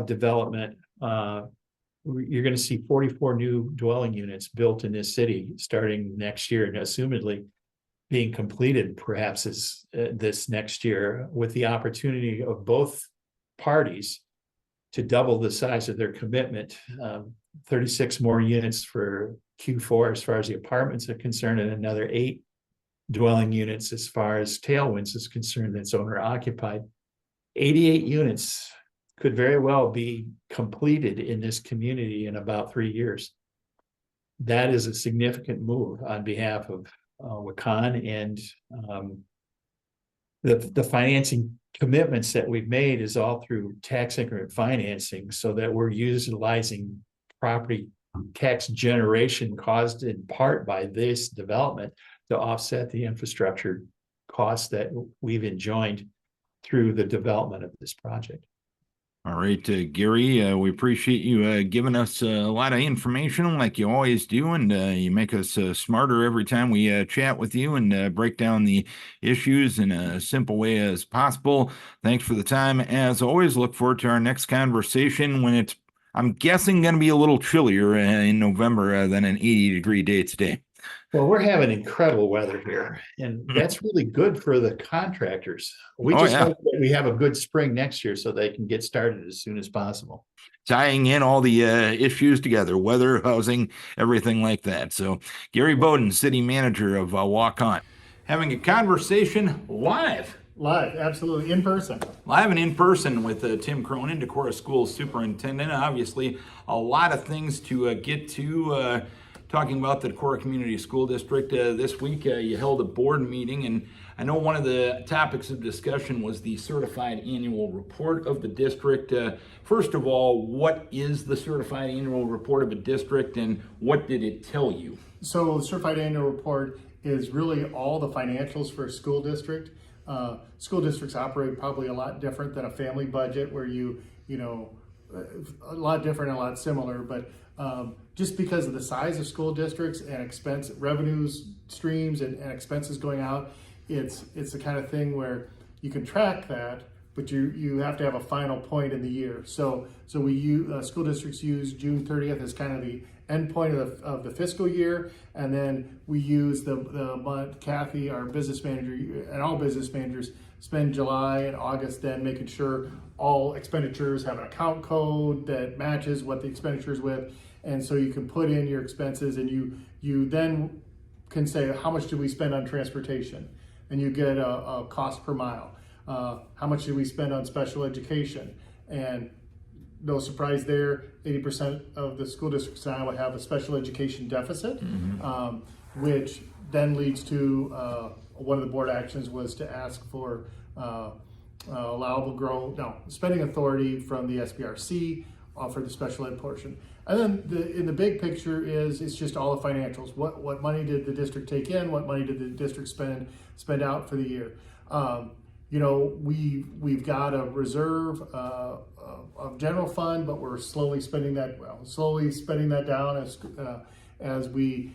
development, you're going to see 44 new dwelling units built in this city starting next year, and assumedly being completed perhaps this next year, with the opportunity of both parties to double the size of their commitment. 36 more units for Q4 as far as the apartments are concerned, and another 8 dwelling units as far as Tailwinds is concerned that's owner occupied. 88 units could very well be completed in this community in about 3 years. That is a significant move on behalf of Waukon, and the financing commitments that we've made is all through tax increment financing, so that we're utilizing property tax generation caused in part by this development to offset the infrastructure costs that we've enjoyed through the development of this project. All right, Gary, we appreciate you giving us a lot of information like you always do, and you make us smarter every time we chat with you and break down the issues in a simple way as possible. Thanks for the time. As always, look forward to our next conversation when it's, I'm guessing, going to be a little chillier in November than an 80-degree day today. Well, we're having incredible weather here, and that's really good for the contractors. We hope that we have a good spring next year so they can get started as soon as possible. Tying in all the issues together, weather, housing, everything like that. So Gary Boden, City Manager of Waukon, having a conversation live. Live, absolutely, in person. Live and in person with Tim Cronin, Decorah School Superintendent. Obviously, a lot of things to get to. Talking about the Decorah Community School District, this week you held a board meeting, and I know one of the topics of discussion was the certified annual report of the district. First of all, what is the certified annual report of a district, and what did it tell you? So the certified annual report is really all the financials for a school district. School districts operate probably a lot different than a family budget, where you know, a lot different and a lot similar, but just because of the size of school districts and expense revenues streams and expenses going out, it's the kind of thing where you can track that, but you have to have a final point in the year. So we use school districts use June 30th as kind of the end point of the fiscal year, and then we use the month. Kathy, our business manager, and all business managers spend July and August then making sure all expenditures have an account code that matches what the expenditures with. And so you can put in your expenses, and you then can say, how much do we spend on transportation? And you get a cost per mile. How much did we spend on special education? And no surprise there, 80% of the school districts in Iowa have a special education deficit, which then leads to one of the board actions was to ask for spending authority from the SBRC for the special ed portion. And then in the big picture it's just all the financials. What money did the district take in? What money did the district spend out for the year? We've got a reserve of general fund, but we're slowly spending that down as we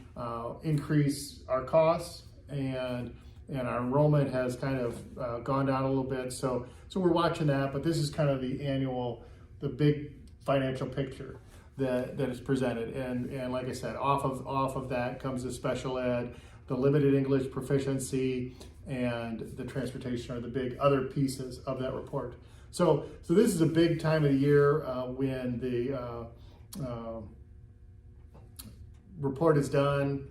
increase our costs, and our enrollment has kind of gone down a little bit. So we're watching that, but this is kind of the big financial picture that is presented. And like I said, off of that comes the special ed, the limited English proficiency, and the transportation are the big other pieces of that report. So this is a big time of the year when the report is done,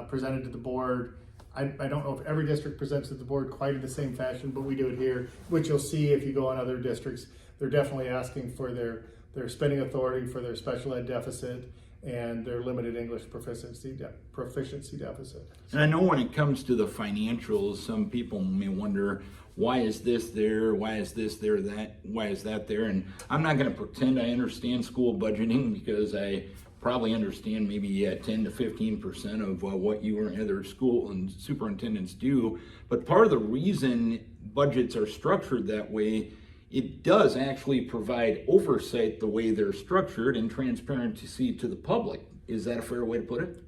presented to the board. I don't know if every district presents to the board quite in the same fashion, but we do it here, which you'll see if you go on other districts. They're definitely asking for their spending authority for their special ed deficit and their limited English proficiency deficit. And I know when it comes to the financials, some people may wonder, why is this there? Why is this there? Why is that there? And I'm not going to pretend I understand school budgeting, because I probably understand maybe 10 to 15% of what you or other school and superintendents do. But part of the reason budgets are structured that way, it does actually provide oversight the way they're structured and transparency to the public. Is that a fair way to put it?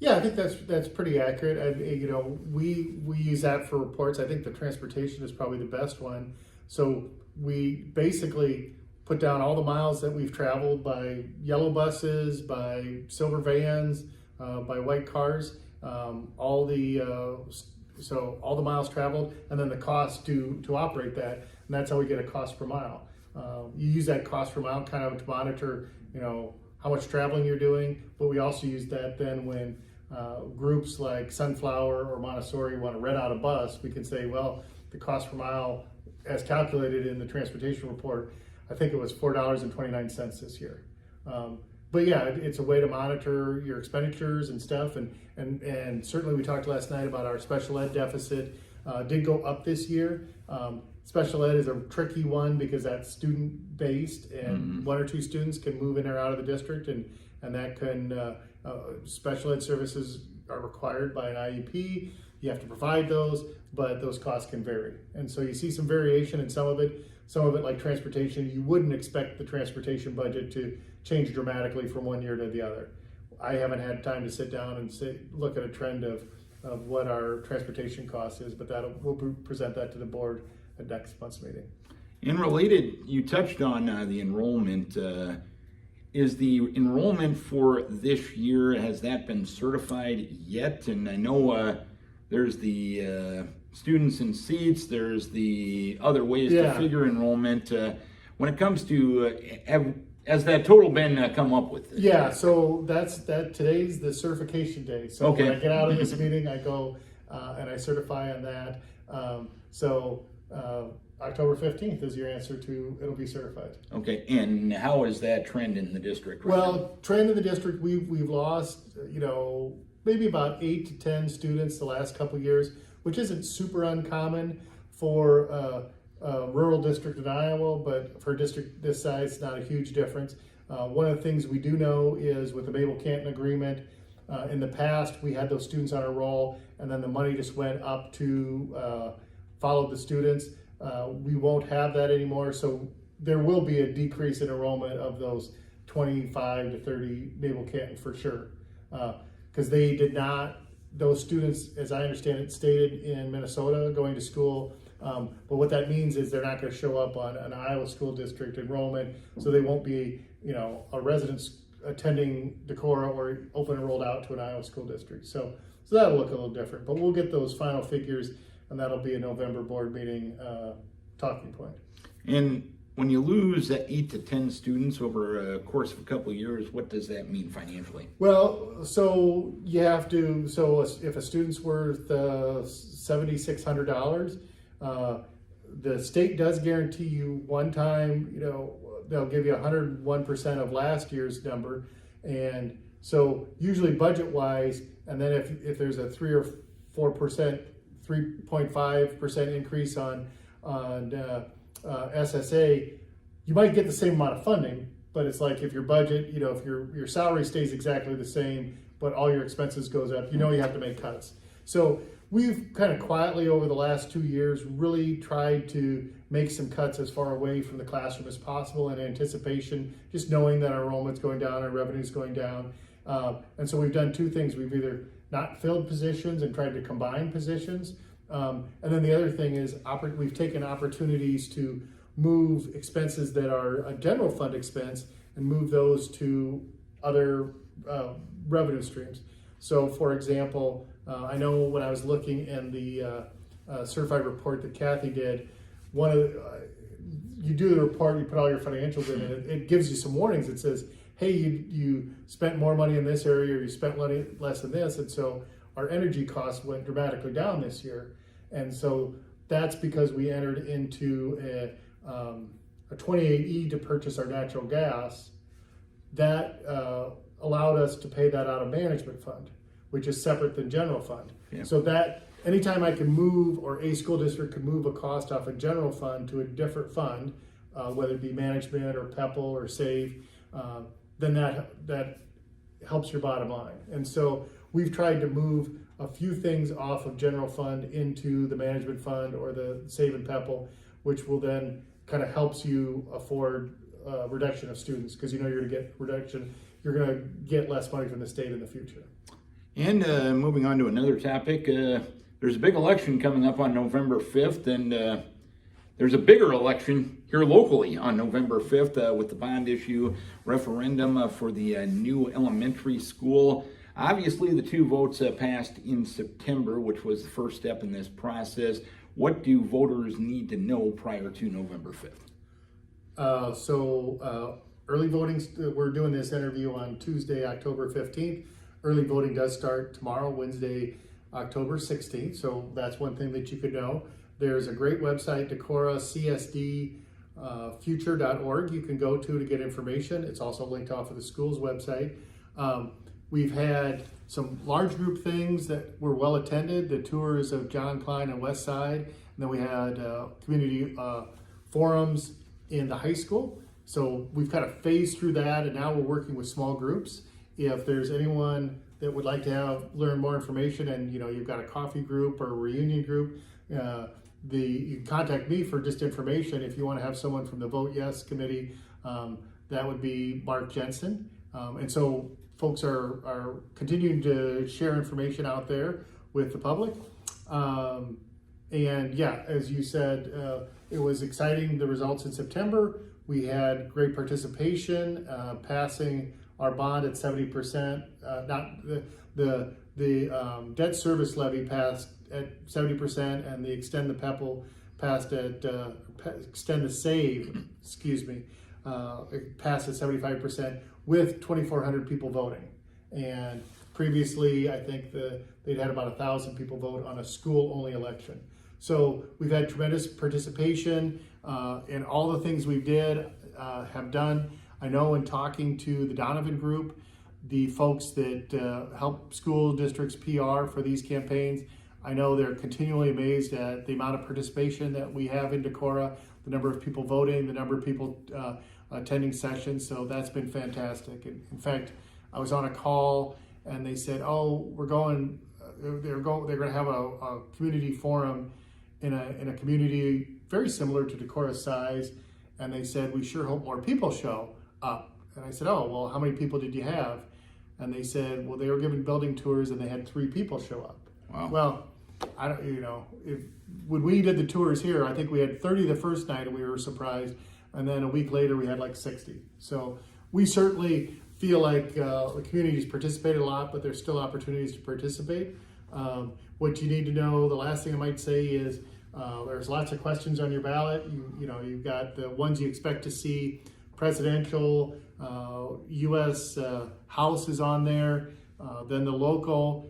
Yeah, I think that's pretty accurate. We use that for reports. I think the transportation is probably the best one. So we basically put down all the miles that we've traveled by yellow buses, by silver vans, by white cars, all the miles traveled, and then the cost to operate that. And that's how we get a cost per mile. You use that cost per mile kind of to monitor, how much traveling you're doing, but we also use that then when groups like Sunflower or Montessori want to rent out a bus, we can say, well, the cost per mile as calculated in the transportation report, I think it was $4.29 this year. But yeah, it's a way to monitor your expenditures and stuff. And certainly we talked last night about our special ed deficit did go up this year. Special ed is a tricky one because that's student based, and one or two students can move in or out of the district, and that can special ed services are required by an IEP. You have to provide those, but those costs can vary. And so you see some variation in some of it like transportation. You wouldn't expect the transportation budget to change dramatically from one year to the other. I haven't had time to sit down and look at a trend of what our transportation cost is, but we'll present that to the board at next month's meeting. And related, you touched on the enrollment. Is the enrollment for this year, has that been certified yet? And I know there's the students and seats, there's the other ways to figure enrollment. When it comes to, has that total been come up with? Yeah, so today's the certification day. So when I get out of this meeting, I go and I certify on that. October 15th is your answer to it'll be certified. Okay, and how is that trend in the district? Trend in the district, we've lost, maybe about 8 to 10 students the last couple of years, which isn't super uncommon for a rural district in Iowa, but for a district this size, it's not a huge difference. One of the things we do know is with the Mabel-Canton agreement, in the past, we had those students on a roll, and then the money just went up to follow the students. We won't have that anymore, so there will be a decrease in enrollment of those 25 to 30 Mabel-Canton for sure. Because they did not, those students, as I understand it, stayed in Minnesota going to school. But what that means is they're not going to show up on an Iowa school district enrollment, so they won't be, a resident attending Decorah or open enrolled out to an Iowa school district. So that'll look a little different, but we'll get those final figures, and that'll be a November board meeting talking point. And when you lose 8 to 10 students over a course of a couple of years, what does that mean financially? Well, so you have to, if a student's worth $7,600, the state does guarantee you one time, they'll give you 101% of last year's number. And so usually budget wise, and then if there's a 3 or 4%, 3.5% increase on SSA, you might get the same amount of funding, but it's like if your budget, if your salary stays exactly the same, but all your expenses goes up, you have to make cuts. So we've kind of quietly over the last 2 years really tried to make some cuts as far away from the classroom as possible in anticipation, just knowing that our enrollment's going down, our revenue's going down. And so we've done two things. We've either not filled positions and tried to combine positions. And then the other thing is we've taken opportunities to move expenses that are a general fund expense and move those to other revenue streams. So for example, I know when I was looking in the certified report that Kathy did, you do the report, you put all your financials in, and it gives you some warnings. It says, hey, you spent more money in this area, or you spent less in this, and so our energy costs went dramatically down this year. And so that's because we entered into a 28E to purchase our natural gas. That allowed us to pay that out of management fund, which is separate than general fund. Yeah. So that anytime I can move, or a school district can move a cost off a general fund to a different fund, whether it be management or PEPL or SAVE, then that helps your bottom line. And so we've tried to move a few things off of general fund into the management fund or the SAVE and PEPL, which will then kind of helps you afford reduction of students, because you're going to get reduction, you're going to get less money from the state in the future. And moving on to another topic, there's a big election coming up on November 5th, and there's a bigger election here locally on November 5th with the bond issue referendum for the new elementary school. Obviously, the two votes passed in September, which was the first step in this process. What do voters need to know prior to November 5th? Early voting, we're doing this interview on Tuesday, October 15th. Early voting does start tomorrow, Wednesday, October 16th. So that's one thing that you could know. There's a great website, Decorah, CSD, future.org. You can go to get information. It's also linked off of the school's website. We've had some large group things that were well attended, the tours of John Klein and West Side. And then we had community forums in the high school. So we've kind of phased through that, and now we're working with small groups. If there's anyone that would like to learn more information, and you've got a coffee group or a reunion group, you can contact me for just information. If you want to have someone from the Vote Yes committee, that would be Mark Jensen. And so folks are continuing to share information out there with the public. And yeah, as you said, it was exciting, the results in September. We had great participation, passing our bond at 70%. Not the debt service levy passed at 70%, and the extend the PEPL passed at extend the SAVE, it passed at 75% with 2,400 people voting. And previously, I think they'd had about 1,000 people vote on a school-only election. So we've had tremendous participation in all the things we have done. I know in talking to the Donovan Group, the folks that help school districts PR for these campaigns, I know they're continually amazed at the amount of participation that we have in Decorah, the number of people voting, the number of people attending sessions. So that's been fantastic. And in fact, I was on a call and they said, "Oh, they're going to have a community forum in a community very similar to Decorah's size." And they said, "We sure hope more people show up." And I said, "Oh, well, how many people did you have?" And they said, "Well, they were giving building tours and they had 3 people show up." Wow. Well, I don't, when we did the tours here, I think we had 30 the first night and we were surprised. And then a week later, we had like 60. So we certainly feel like the community's participated a lot, but there's still opportunities to participate. What you need to know, the last thing I might say is there's lots of questions on your ballot. You've got the ones you expect to see, presidential, U.S. House is on there, then the local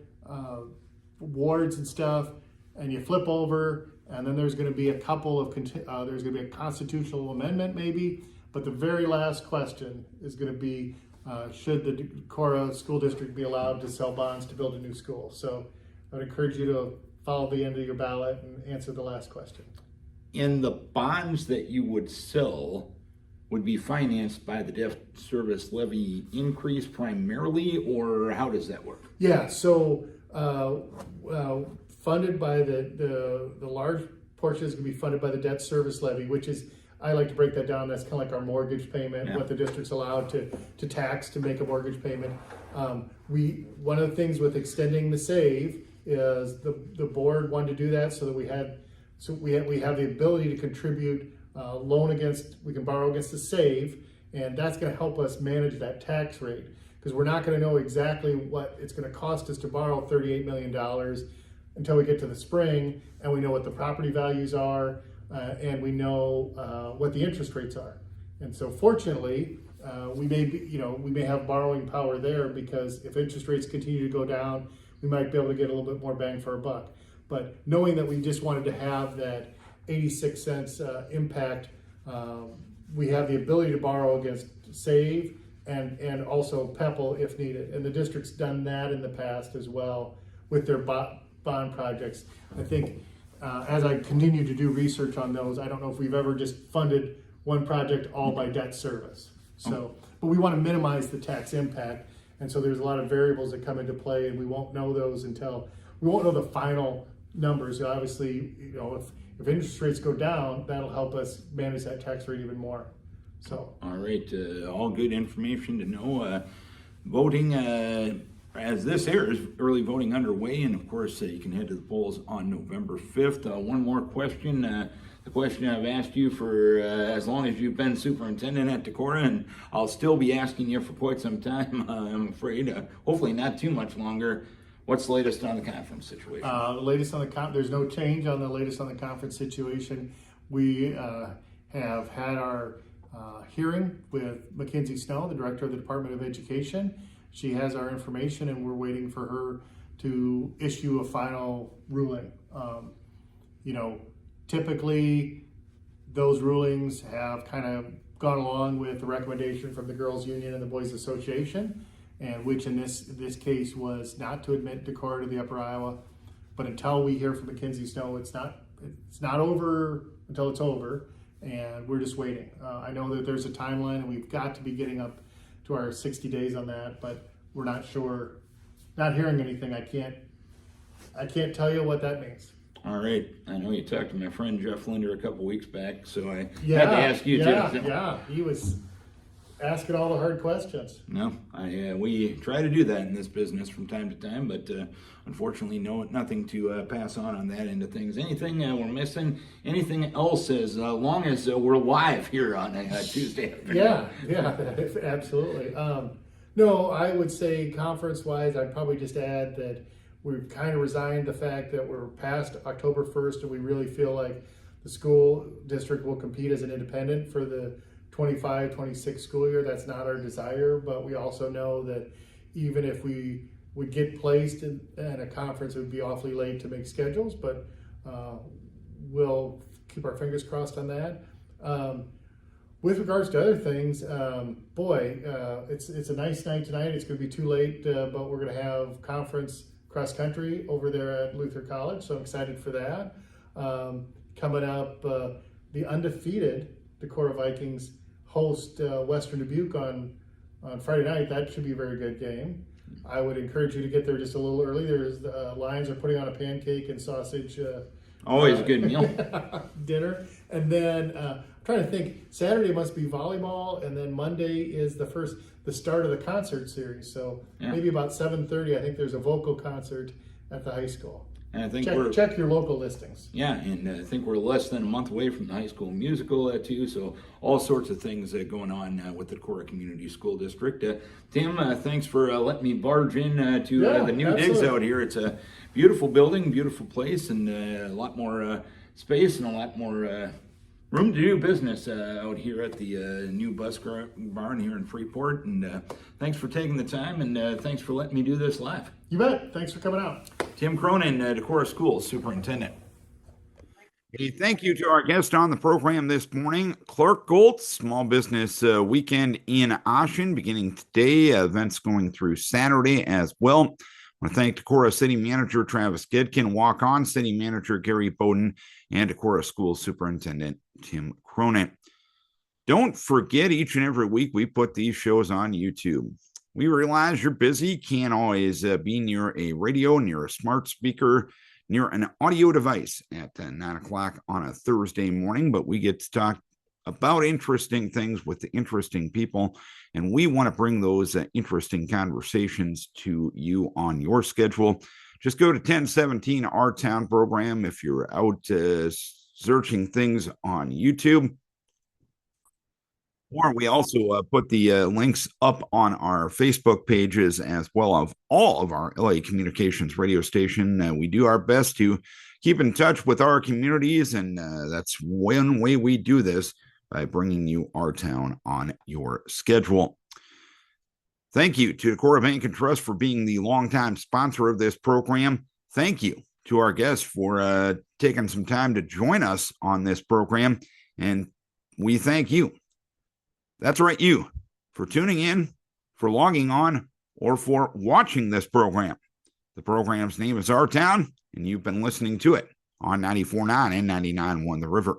wards and stuff, and you flip over And then there's going to be a couple of, there's going to be a constitutional amendment maybe, but the very last question is going to be, should the Decorah School District be allowed to sell bonds to build a new school? So I would encourage you to follow the end of your ballot and answer the last question. And the bonds that you would sell would be financed by the debt service levy increase primarily, or how does that work? Yeah, so funded by the large portion is going to be funded by the debt service levy, which is, I like to break that down. That's kind of like our mortgage payment, Yeah. what the district's allowed to tax to make a mortgage payment. One of the things with extending the SAVE is the board wanted to do that so that we have the ability to contribute we can borrow against the SAVE, and that's going to help us manage that tax rate, because we're not going to know exactly what it's going to cost us to borrow $38 million until we get to the spring, and we know what the property values are, and we know what the interest rates are. And so fortunately, we may have borrowing power there, because if interest rates continue to go down, we might be able to get a little bit more bang for our buck. But knowing that we just wanted to have that 86 cents impact, we have the ability to borrow against SAVE and also PEPL if needed. And the district's done that in the past as well with their bond projects. I think as I continue to do research on those, I don't know if we've ever just funded one project all by debt service. So, but we want to minimize the tax impact. And so there's a lot of variables that come into play, and we won't know those until, we won't know the final numbers. Obviously, if interest rates go down, that'll help us manage that tax rate even more. So. All right, all good information to know. Voting, as this airs, early voting underway, and of course you can head to the polls on November 5th. One more question. The question I've asked you for as long as you've been superintendent at Decorah, and I'll still be asking you for quite some time, I'm afraid, hopefully not too much longer. What's the latest on the conference situation? The latest on there's no change on the latest on the conference situation. We have had our hearing with Mackenzie Snow, the director of the Department of Education. She has our information, and we're waiting for her to issue a final ruling. Typically those rulings have kind of gone along with the recommendation from the Girls Union and the Boys Association, and which in this case was not to admit Decorah to the Upper Iowa. But until we hear from Mackenzie Snow, it's not over until it's over, and we're just waiting. I know that there's a timeline, and we've got to be getting up to our 60 days on that, but we're not sure. Not hearing anything, I can't tell you what that means. All right, I know you talked to my friend Jeff Linder a couple weeks back, so I had to Yeah, ask you too. yeah, he was asking all the hard questions. No, we try to do that in this business from time to time, but unfortunately, nothing to pass on that end of things. Anything we're missing? Anything else? As long as we're live here on a Tuesday afternoon. Yeah, absolutely. No, I would say conference-wise, I'd probably just add that we've kind of resigned the fact that we're past October 1st, and we really feel like the school district will compete as an independent for the 25-26 school year. That's not our desire, but we also know that even if we would get placed in a conference, it would be awfully late to make schedules, but we'll keep our fingers crossed on that. With regards to other things, it's a nice night tonight. It's going to be too late, but we're going to have conference cross country over there at Luther College, so I'm excited for that. Coming up, the undefeated Decorah Vikings host Western Dubuque on Friday night. That should be a very good game. I would encourage you to get there just a little early. The Lions are putting on a pancake and sausage Always a good meal. dinner. And then I'm trying to think, Saturday must be volleyball, and then Monday is the start of the concert series. So maybe about 7:30, I think there's a vocal concert at the high school. And I think check your local listings. Yeah, and I think we're less than a month away from the high school musical too. So all sorts of things going on with the Decorah Community School District. Tim, thanks for letting me barge in to the new digs out here. It's a beautiful building, beautiful place, and a lot more space and a lot more room to do business out here at the new bus barn here in Freeport. And thanks for taking the time, and thanks for letting me do this live. You bet. Thanks for coming out. Tim Cronin, Decorah Schools Superintendent. Hey, thank you to our guest on the program this morning, Clerk Goltz, Small Business Weekend in Ossian, beginning today, events going through Saturday as well. I want to thank Decorah City Manager Travis Goedken, Waukon City Manager Gary Boden, and Decorah School Superintendent Tim Cronin. Don't forget, each and every week we put these shows on YouTube. We realize you're busy, can't always be near a radio, near a smart speaker, near an audio device at 9 o'clock on a Thursday morning, but we get to talk about interesting things with the interesting people, and we want to bring those interesting conversations to you on your schedule. Just go to 1017 Our Town program if you're out searching things on YouTube. Or we also put the links up on our Facebook pages as well of all of our LA Communications radio station. We do our best to keep in touch with our communities, and that's one way we do this, by bringing you Our Town on your schedule. Thank you to Decorah Bank and Trust for being the longtime sponsor of this program. Thank you to our guests for taking some time to join us on this program, and we thank you. That's right, you, for tuning in, for logging on, or for watching this program. The program's name is Our Town, and you've been listening to it on 94.9 and 99.1 The River.